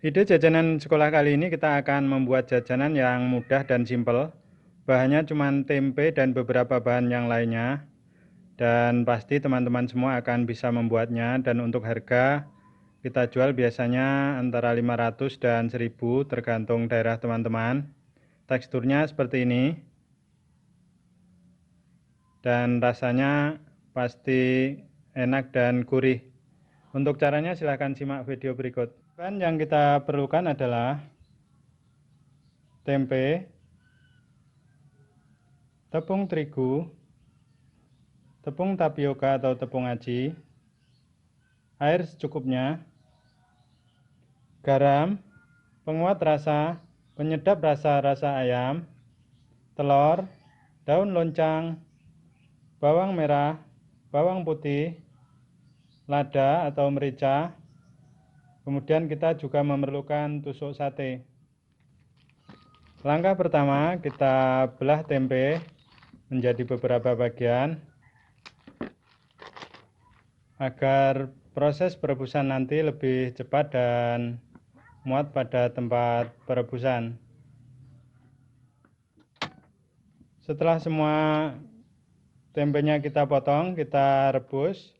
Ide jajanan sekolah kali ini kita akan membuat jajanan yang mudah dan simpel. Bahannya cuma tempe dan beberapa bahan yang lainnya. Dan pasti teman-teman semua akan bisa membuatnya. Dan untuk harga kita jual biasanya antara 500 dan 1000 tergantung daerah teman-teman. Teksturnya seperti ini. Dan rasanya pasti enak dan gurih. Untuk caranya silahkan simak video berikut. Bahan yang kita perlukan adalah tempe, tepung terigu, tepung tapioka atau tepung aci, air secukupnya, garam, penguat rasa, penyedap rasa ayam, telur, daun loncang, bawang merah, bawang putih, lada atau merica. Kemudian kita juga memerlukan tusuk sate. Langkah pertama, kita belah tempe menjadi beberapa bagian agar proses perebusan nanti lebih cepat dan muat pada tempat perebusan. Setelah semua tempenya kita potong, kita rebus.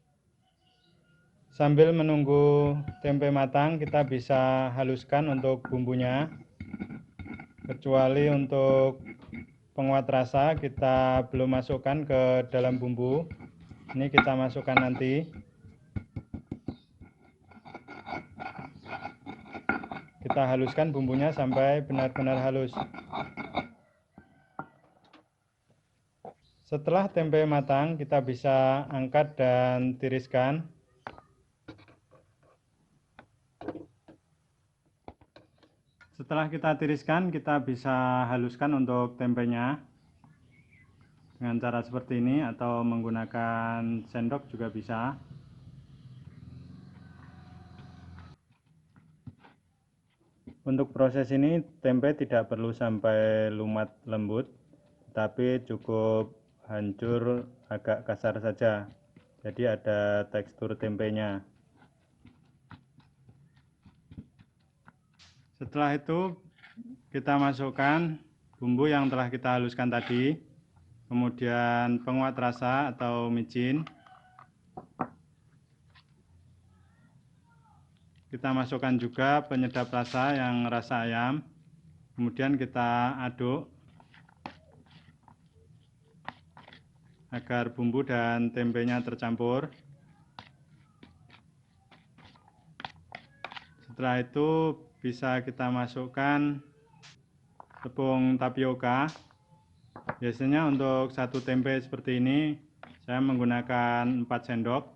Sambil menunggu tempe matang, kita bisa haluskan untuk bumbunya. Kecuali untuk penguat rasa kita belum masukkan ke dalam bumbu. Ini kita masukkan nanti. Kita haluskan bumbunya sampai benar-benar halus. Setelah tempe matang, kita bisa angkat dan tiriskan. Setelah kita tiriskan, kita bisa haluskan untuk tempenya dengan cara seperti ini atau menggunakan sendok juga bisa. Untuk proses ini tempe tidak perlu sampai lumat lembut, tapi cukup hancur agak kasar saja. Jadi ada tekstur tempenya. Setelah itu kita masukkan bumbu yang telah kita haluskan tadi, kemudian penguat rasa atau micin. Kita masukkan juga penyedap rasa yang rasa ayam. Kemudian kita aduk agar bumbu dan tempenya tercampur. Setelah itu bisa kita masukkan tepung tapioka. Biasanya untuk satu tempe seperti ini saya menggunakan 4 sendok.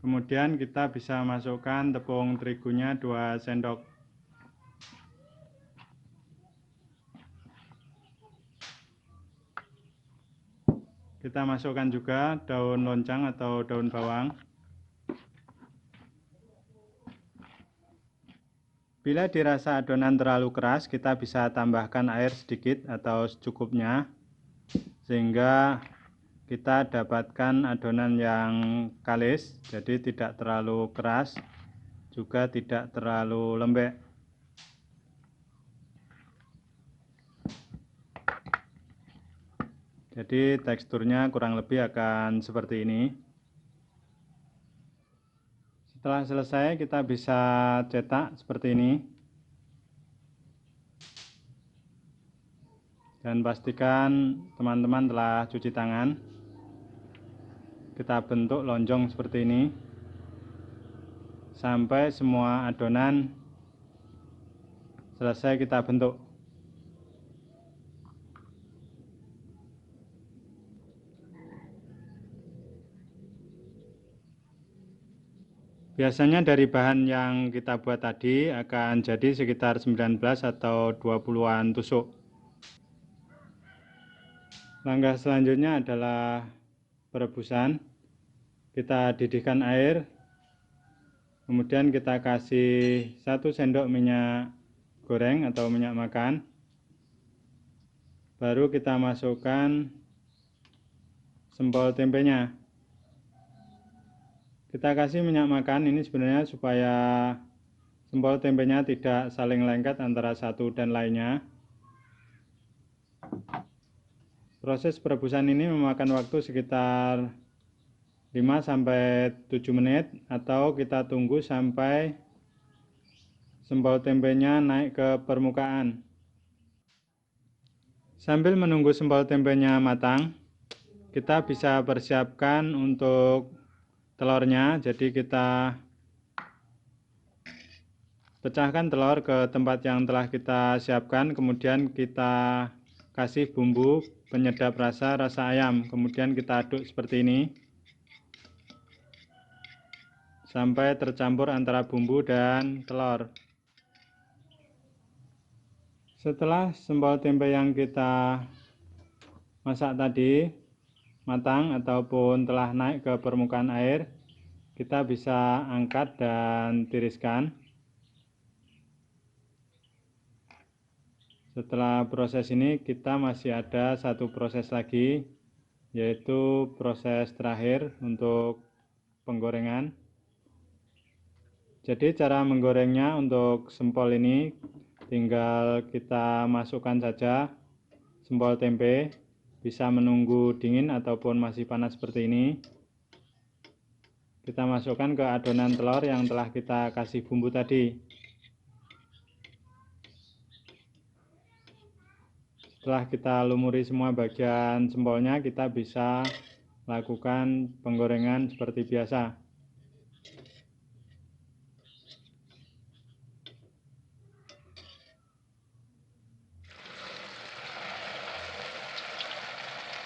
Kemudian kita bisa masukkan tepung terigunya 2 sendok. Kita masukkan juga daun loncang atau daun bawang. Bila dirasa adonan terlalu keras, kita bisa tambahkan air sedikit atau secukupnya, sehingga kita dapatkan adonan yang kalis, jadi tidak terlalu keras, juga tidak terlalu lembek. Jadi teksturnya kurang lebih akan seperti ini. Setelah selesai kita bisa cetak seperti ini. Dan pastikan teman-teman telah cuci tangan. Kita bentuk lonjong seperti ini sampai semua adonan selesai kita bentuk. Biasanya dari bahan yang kita buat tadi akan jadi sekitar 19 atau 20-an tusuk. Langkah selanjutnya adalah perebusan. Kita didihkan air, kemudian kita kasih 1 sendok minyak goreng atau minyak makan. Baru kita masukkan sempol tempenya. Kita kasih minyak makan ini sebenarnya supaya sempol tempenya tidak saling lengket antara satu dan lainnya. Proses perebusan ini memakan waktu sekitar 5-7 menit, atau kita tunggu sampai sempol tempenya naik ke permukaan. Sambil menunggu sempol tempenya matang, kita bisa persiapkan untuk telurnya. Jadi kita pecahkan telur ke tempat yang telah kita siapkan, kemudian kita kasih bumbu penyedap rasa ayam, kemudian kita aduk seperti ini sampai tercampur antara bumbu dan telur. Setelah sempol tempe yang kita masak tadi matang ataupun telah naik ke permukaan air, kita bisa angkat dan tiriskan. Setelah proses ini kita masih ada satu proses lagi, yaitu proses terakhir untuk penggorengan. Jadi cara menggorengnya untuk sempol ini tinggal kita masukkan saja sempol tempe, bisa menunggu dingin ataupun masih panas seperti ini. Kita masukkan ke adonan telur yang telah kita kasih bumbu tadi. Setelah kita lumuri semua bagian sempolnya, kita bisa lakukan penggorengan seperti biasa.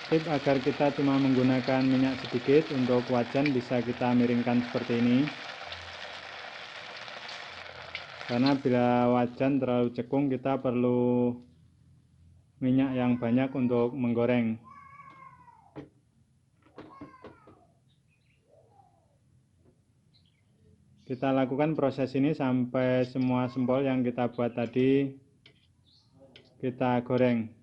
Tip agar kita cuma menggunakan minyak sedikit, untuk wajan bisa kita miringkan seperti ini. Karena bila wajan terlalu cekung, kita perlu minyak yang banyak untuk menggoreng. Kita lakukan proses ini sampai semua sempol yang kita buat tadi kita goreng.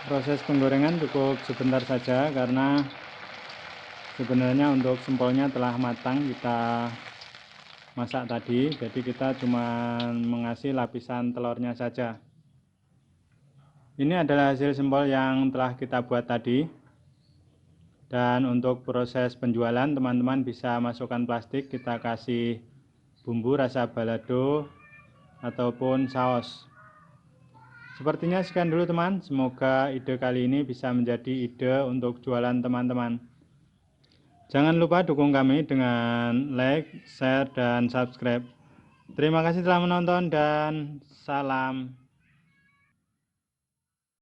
Proses penggorengan cukup sebentar saja, karena sebenarnya untuk sempolnya telah matang kita masak tadi, jadi kita cuma mengasih lapisan telurnya saja. Ini adalah hasil sempol yang telah kita buat tadi. Dan untuk proses penjualan, teman-teman bisa masukkan plastik, kita kasih bumbu rasa balado ataupun saus. Sepertinya sekian dulu teman, semoga ide kali ini bisa menjadi ide untuk jualan teman-teman. Jangan lupa dukung kami dengan like, share, dan subscribe. Terima kasih telah menonton dan salam.